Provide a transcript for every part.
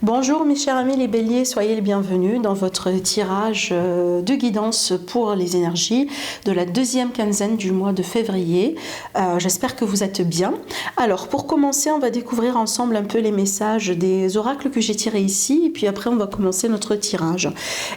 Bonjour mes chers amis les béliers, soyez les bienvenus dans votre tirage de guidance pour les énergies de la deuxième quinzaine du mois de février. J'espère que vous êtes bien. Alors pour commencer, on va découvrir ensemble un peu les messages des oracles que j'ai tirés ici et puis après on va commencer notre tirage.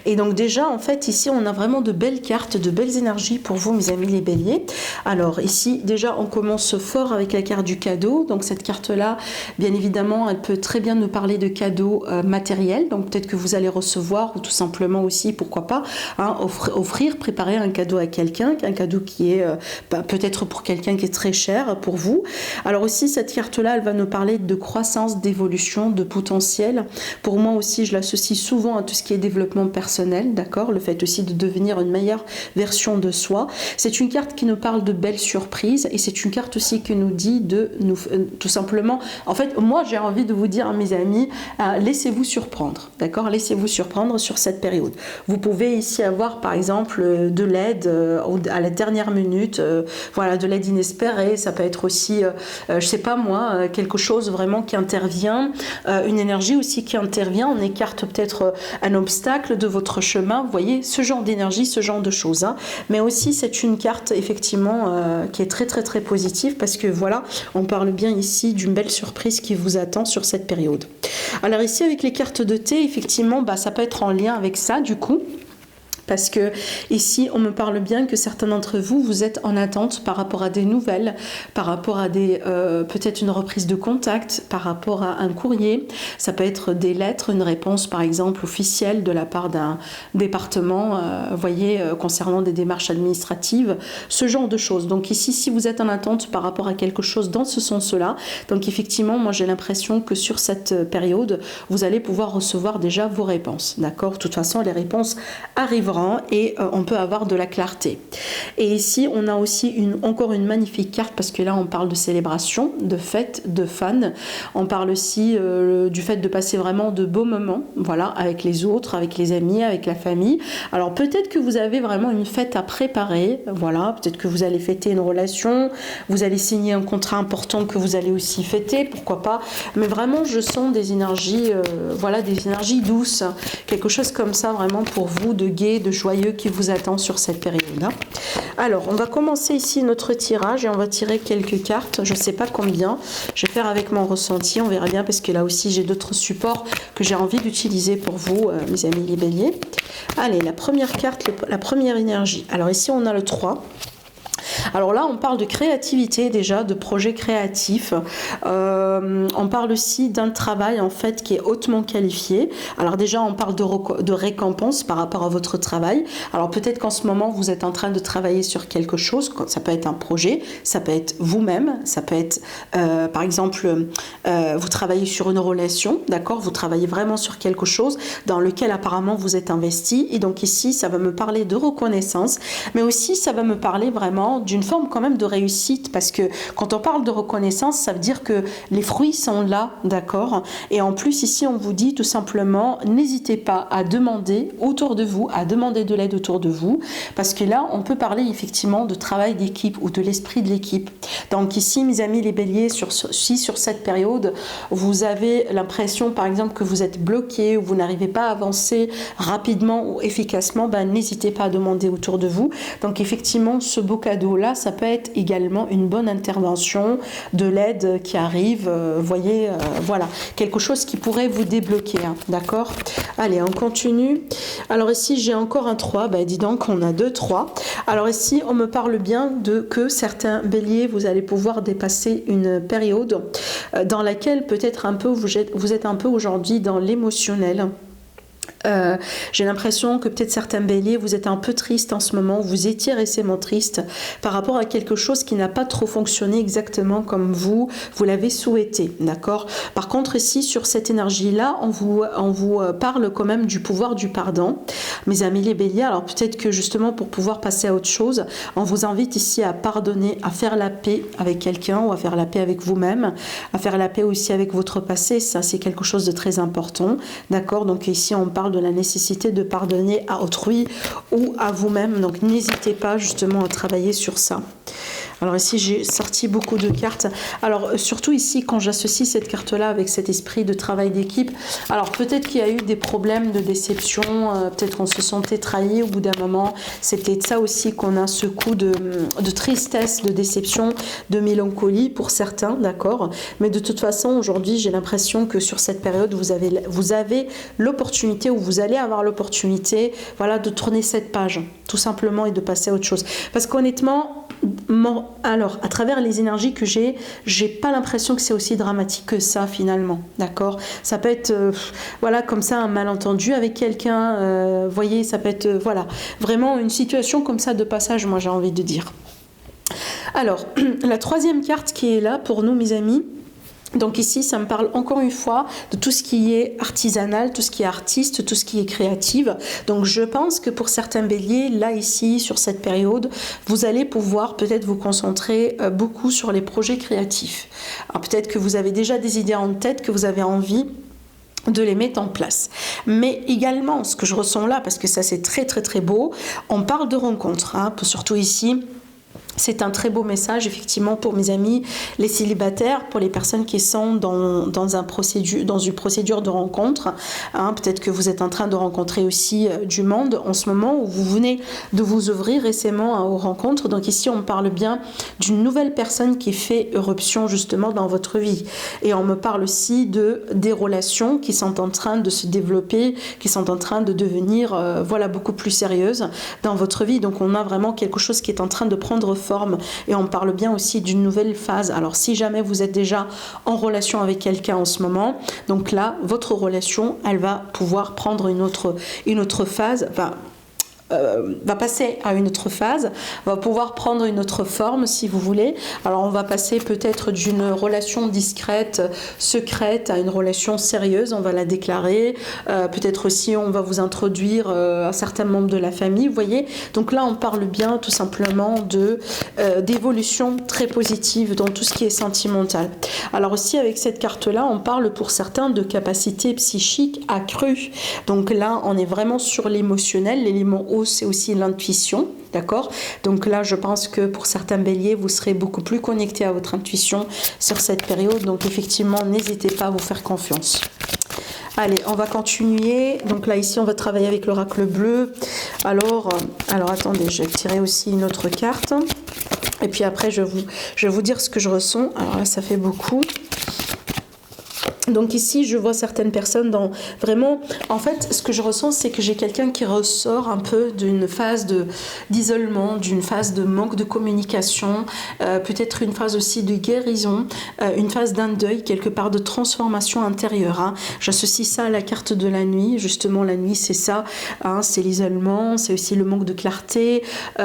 Et donc déjà en fait ici on a vraiment de belles cartes, de belles énergies pour vous mes amis les béliers. Alors ici déjà on commence fort avec la carte du cadeau. Donc cette carte là bien évidemment elle peut très bien nous parler de cadeaux matériel, donc peut-être que vous allez recevoir ou tout simplement aussi, pourquoi pas, offrir, préparer un cadeau à quelqu'un, un cadeau qui est peut-être pour quelqu'un qui est très cher pour vous. Alors aussi cette carte-là, elle va nous parler de croissance, d'évolution, de potentiel. Pour moi aussi, je l'associe souvent à tout ce qui est développement personnel, d'accord, le fait aussi de devenir une meilleure version de soi. C'est une carte qui nous parle de belles surprises et c'est une carte aussi qui nous dit de nous, tout simplement, en fait, moi j'ai envie de vous dire à mes amis, laissez-vous surprendre, d'accord? Laissez-vous surprendre sur cette période. Vous pouvez ici avoir par exemple de l'aide à la dernière minute, voilà, de l'aide inespérée. Ça peut être aussi, je sais pas moi, quelque chose vraiment qui intervient, une énergie aussi qui intervient. On écarte peut-être un obstacle de votre chemin. Vous voyez, ce genre d'énergie, ce genre de choses. Hein. Mais aussi, c'est une carte effectivement qui est très très très positive parce que voilà, on parle bien ici d'une belle surprise qui vous attend sur cette période. Alors ici avec les cartes de thé, effectivement, ça peut être en lien avec ça du coup. Parce que ici, on me parle bien que certains d'entre vous, vous êtes en attente par rapport à des nouvelles, par rapport à des peut-être une reprise de contact, par rapport à un courrier. Ça peut être des lettres, une réponse par exemple officielle de la part d'un département, voyez, concernant des démarches administratives, ce genre de choses. Donc ici, si vous êtes en attente par rapport à quelque chose dans ce sens-là, donc effectivement, moi j'ai l'impression que sur cette période, vous allez pouvoir recevoir déjà vos réponses. D'accord ? De toute façon, les réponses arriveront. Et on peut avoir de la clarté. Et ici, on a aussi encore une magnifique carte parce que là, on parle de célébration, de fête, de fans. On parle aussi du fait de passer vraiment de beaux moments, voilà, avec les autres, avec les amis, avec la famille. Alors peut-être que vous avez vraiment une fête à préparer, voilà, peut-être que vous allez fêter une relation, vous allez signer un contrat important que vous allez aussi fêter, pourquoi pas. Mais vraiment, je sens des énergies, voilà, des énergies douces, quelque chose comme ça vraiment pour vous, de gai, de joyeux qui vous attend sur cette période. Alors, on va commencer ici notre tirage et on va tirer quelques cartes. Je ne sais pas combien. Je vais faire avec mon ressenti. On verra bien parce que là aussi, j'ai d'autres supports que j'ai envie d'utiliser pour vous, mes amis les béliers. Allez, la première carte, la première énergie. Alors ici, on a le 3. Alors là, on parle de créativité déjà, de projets créatifs. On parle aussi d'un travail en fait qui est hautement qualifié. Alors déjà, on parle de récompense par rapport à votre travail. Alors peut-être qu'en ce moment, vous êtes en train de travailler sur quelque chose. Ça peut être un projet, ça peut être vous-même, ça peut être par exemple, vous travaillez sur une relation, d'accord ? Vous travaillez vraiment sur quelque chose dans lequel apparemment vous êtes investi. Et donc ici, ça va me parler de reconnaissance, mais aussi ça va me parler vraiment d'une forme quand même de réussite parce que quand on parle de reconnaissance, ça veut dire que les fruits sont là, d'accord ? Et en plus ici on vous dit tout simplement, n'hésitez pas à demander autour de vous, à demander de l'aide autour de vous parce que là on peut parler effectivement de travail d'équipe ou de l'esprit de l'équipe. Donc ici mes amis les béliers, sur cette période vous avez l'impression par exemple que vous êtes bloqué ou vous n'arrivez pas à avancer rapidement ou efficacement, n'hésitez pas à demander autour de vous. Donc effectivement ce beau cadeau là, ça peut être également une bonne intervention, de l'aide qui arrive, voyez, voilà, quelque chose qui pourrait vous débloquer, hein, d'accord ? Allez, on continue. Alors ici, j'ai encore un 3, dis donc, on a 2 3. Alors ici, on me parle bien de que certains béliers, vous allez pouvoir dépasser une période dans laquelle peut-être un peu, vous êtes un peu aujourd'hui dans l'émotionnel. J'ai l'impression que peut-être certains béliers, vous êtes un peu triste en ce moment, vous étiez récemment triste par rapport à quelque chose qui n'a pas trop fonctionné exactement comme vous l'avez souhaité, d'accord ? Par contre ici, sur cette énergie-là, on vous parle quand même du pouvoir du pardon, mes amis les béliers. Alors peut-être que justement pour pouvoir passer à autre chose, on vous invite ici à pardonner, à faire la paix avec quelqu'un ou à faire la paix avec vous-même, à faire la paix aussi avec votre passé, ça c'est quelque chose de très important, d'accord ? Donc ici on parle de la nécessité de pardonner à autrui ou à vous-même. Donc n'hésitez pas justement à travailler sur ça. Alors ici, j'ai sorti beaucoup de cartes. Alors surtout ici, quand j'associe cette carte-là avec cet esprit de travail d'équipe, alors peut-être qu'il y a eu des problèmes de déception, peut-être qu'on se sentait trahi au bout d'un moment. C'est peut-être ça aussi qu'on a ce coup de tristesse, de déception, de mélancolie pour certains, d'accord. Mais de toute façon, aujourd'hui, j'ai l'impression que sur cette période, vous avez l'opportunité, ou vous allez avoir l'opportunité, voilà, de tourner cette page, tout simplement, et de passer à autre chose. Parce qu'honnêtement, alors, à travers les énergies que j'ai pas l'impression que c'est aussi dramatique que ça, finalement, d'accord. Ça peut être, voilà, comme ça, un malentendu avec quelqu'un, voyez, ça peut être, voilà, vraiment une situation comme ça de passage, moi, j'ai envie de dire. Alors, la troisième carte qui est là pour nous, mes amis. Donc ici, ça me parle encore une fois de tout ce qui est artisanal, tout ce qui est artiste, tout ce qui est créatif. Donc je pense que pour certains béliers, là ici, sur cette période, vous allez pouvoir peut-être vous concentrer beaucoup sur les projets créatifs. Alors peut-être que vous avez déjà des idées en tête, que vous avez envie de les mettre en place. Mais également, ce que je ressens là, parce que ça c'est très très très beau, on parle de rencontres, hein, surtout ici. C'est un très beau message, effectivement, pour mes amis, les célibataires, pour les personnes qui sont dans une procédure de rencontre. Hein, peut-être que vous êtes en train de rencontrer aussi du monde en ce moment, où vous venez de vous ouvrir récemment aux rencontres. Donc ici, on parle bien d'une nouvelle personne qui fait éruption justement dans votre vie. Et on me parle aussi des relations qui sont en train de se développer, qui sont en train de devenir voilà, beaucoup plus sérieuses dans votre vie. Donc on a vraiment quelque chose qui est en train de prendre forme, et on parle bien aussi d'une nouvelle phase. Alors si jamais vous êtes déjà en relation avec quelqu'un en ce moment, donc là votre relation elle va pouvoir prendre une autre phase, va passer à une autre phase, va pouvoir prendre une autre forme si vous voulez. Alors on va passer peut-être d'une relation discrète, secrète, à une relation sérieuse, on va la déclarer. Peut-être aussi on va vous introduire à certains membres de la famille, vous voyez. Donc là on parle bien tout simplement d'évolution très positive dans tout ce qui est sentimental. Alors aussi avec cette carte-là, on parle pour certains de capacités psychiques accrues. Donc là on est vraiment sur l'émotionnel, l'élément haut c'est aussi l'intuition, d'accord. Donc là je pense que pour certains béliers vous serez beaucoup plus connectés à votre intuition sur cette période, donc effectivement n'hésitez pas à vous faire confiance. Allez, on va continuer. Donc là ici on va travailler avec l'oracle bleu. Alors attendez, je vais tirer aussi une autre carte et puis après je vais vous dire ce que je ressens. Alors là ça fait beaucoup. Donc ici, je vois certaines personnes dans vraiment... En fait, ce que je ressens, c'est que j'ai quelqu'un qui ressort un peu d'une phase d'isolement, d'une phase de manque de communication, peut-être une phase aussi de guérison, une phase d'un deuil, quelque part de transformation intérieure. Hein. J'associe ça à la carte de la nuit. Justement, la nuit, c'est ça. Hein, c'est l'isolement, c'est aussi le manque de clarté.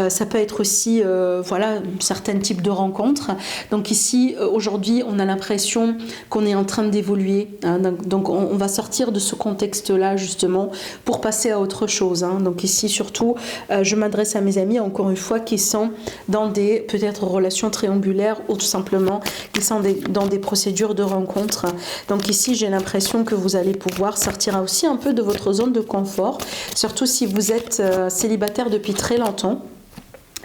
Ça peut être aussi, voilà, certains types de rencontres. Donc ici, aujourd'hui, on a l'impression qu'on est en train d'évoluer. Hein, donc on va sortir de ce contexte-là justement pour passer à autre chose. Hein. Donc ici surtout, je m'adresse à mes amis encore une fois qui sont dans des peut-être relations triangulaires ou tout simplement qui sont dans des procédures de rencontre. Donc ici j'ai l'impression que vous allez pouvoir sortir aussi un peu de votre zone de confort, surtout si vous êtes célibataire depuis très longtemps.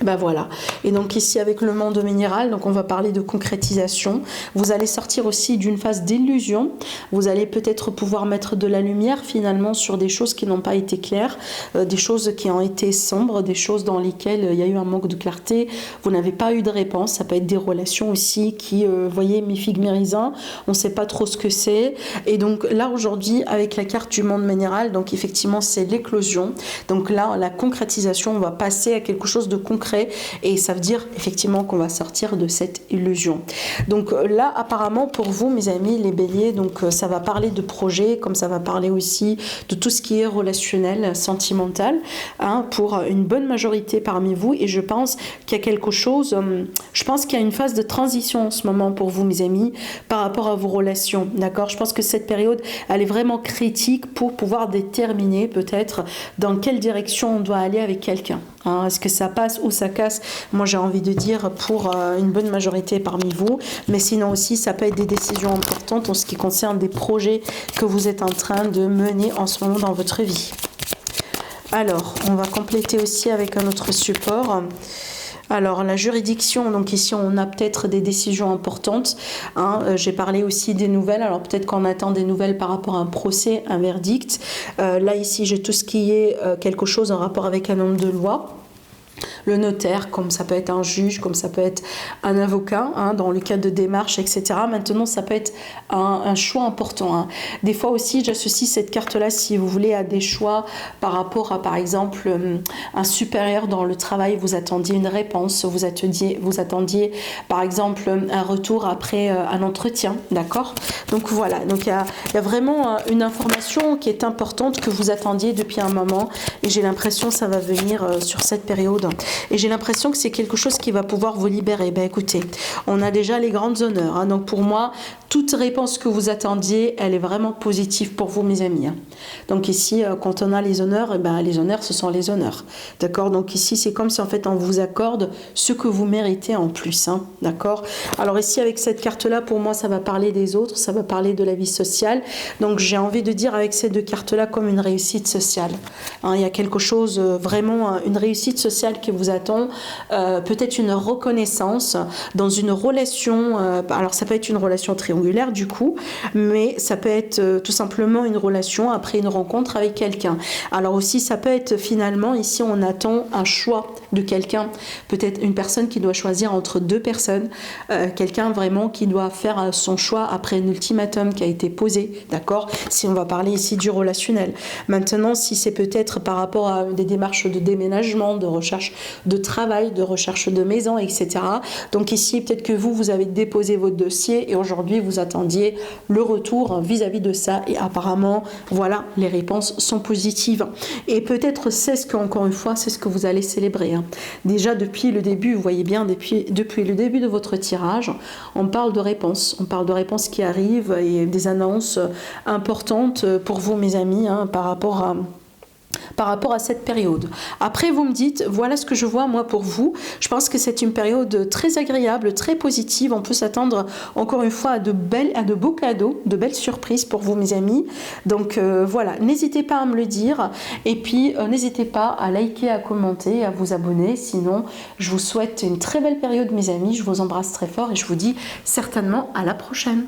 Ben voilà, et donc ici avec le monde minéral, donc on va parler de concrétisation. Vous allez sortir aussi d'une phase d'illusion. Vous allez peut-être pouvoir mettre de la lumière finalement sur des choses qui n'ont pas été claires, des choses qui ont été sombres, des choses dans lesquelles il y a eu un manque de clarté. Vous n'avez pas eu de réponse. Ça peut être des relations aussi qui, voyez, mi-figue mi-raisin, on ne sait pas trop ce que c'est. Et donc là aujourd'hui avec la carte du monde minéral, donc effectivement c'est l'éclosion. Donc là la concrétisation, on va passer à quelque chose de concret. Et ça veut dire effectivement qu'on va sortir de cette illusion. Donc là apparemment pour vous mes amis les béliers, donc ça va parler de projets, comme ça va parler aussi de tout ce qui est relationnel, sentimental, hein, pour une bonne majorité parmi vous. Et je pense qu'il y a quelque chose, je pense qu'il y a une phase de transition en ce moment pour vous mes amis par rapport à vos relations, d'accord. Je pense que cette période elle est vraiment critique pour pouvoir déterminer peut-être dans quelle direction on doit aller avec quelqu'un. Hein, est-ce que ça passe ou ça casse? Moi j'ai envie de dire pour une bonne majorité parmi vous, mais sinon aussi ça peut être des décisions importantes en ce qui concerne des projets que vous êtes en train de mener en ce moment dans votre vie. Alors on va compléter aussi avec un autre support. Alors la juridiction, donc ici on a peut-être des décisions importantes, hein. J'ai parlé aussi des nouvelles, alors peut-être qu'on attend des nouvelles par rapport à un procès, un verdict. Là ici j'ai tout ce qui est quelque chose en rapport avec un homme de loi. Le notaire, comme ça peut être un juge, comme ça peut être un avocat, hein, dans le cadre de démarches, etc. Maintenant, ça peut être un choix important, hein. Des fois aussi, j'associe cette carte-là, si vous voulez, à des choix par rapport à, par exemple, un supérieur dans le travail. Vous attendiez une réponse, vous attendiez par exemple, un retour après un entretien, d'accord? Donc voilà, donc il y a vraiment une information qui est importante que vous attendiez depuis un moment, et j'ai l'impression que ça va venir sur cette période. Et j'ai l'impression que c'est quelque chose qui va pouvoir vous libérer. Ben écoutez, on a déjà les grandes honneurs, hein. Donc pour moi, toute réponse que vous attendiez, elle est vraiment positive pour vous, mes amis, hein. Donc ici, quand on a les honneurs, les honneurs, ce sont les honneurs. D'accord? Donc ici, c'est comme si en fait on vous accorde ce que vous méritez en plus, hein. D'accord? Alors ici, avec cette carte-là, pour moi, ça va parler des autres, ça va parler de la vie sociale. Donc j'ai envie de dire avec ces deux cartes-là comme une réussite sociale, hein. Il y a quelque chose, vraiment, une réussite sociale qui vous attend, peut-être une reconnaissance dans une relation, alors ça peut être une relation triangulaire du coup, mais ça peut être tout simplement une relation après une rencontre avec quelqu'un. Alors aussi ça peut être finalement, ici on attend un choix de quelqu'un, peut-être une personne qui doit choisir entre deux personnes, quelqu'un vraiment qui doit faire son choix après un ultimatum qui a été posé, d'accord? Si on va parler ici du relationnel. Maintenant, si c'est peut-être par rapport à des démarches de déménagement, de recherche de travail, de recherche de maison, etc. Donc ici, peut-être que vous avez déposé votre dossier et aujourd'hui, vous attendiez le retour vis-à-vis de ça, et apparemment, voilà, les réponses sont positives. Et peut-être c'est ce que, encore une fois, c'est ce que vous allez célébrer, hein. Déjà, depuis le début, vous voyez bien, depuis le début de votre tirage, on parle de réponses. On parle de réponses qui arrivent et des annonces importantes pour vous, mes amis, hein, par rapport à cette période. Après, vous me dites, voilà ce que je vois moi pour vous. Je pense que c'est une période très agréable, très positive. On peut s'attendre encore une fois à de beaux cadeaux, de belles surprises pour vous, mes amis. Donc voilà, n'hésitez pas à me le dire. Et puis, n'hésitez pas à liker, à commenter, à vous abonner. Sinon, je vous souhaite une très belle période, mes amis. Je vous embrasse très fort et je vous dis certainement à la prochaine.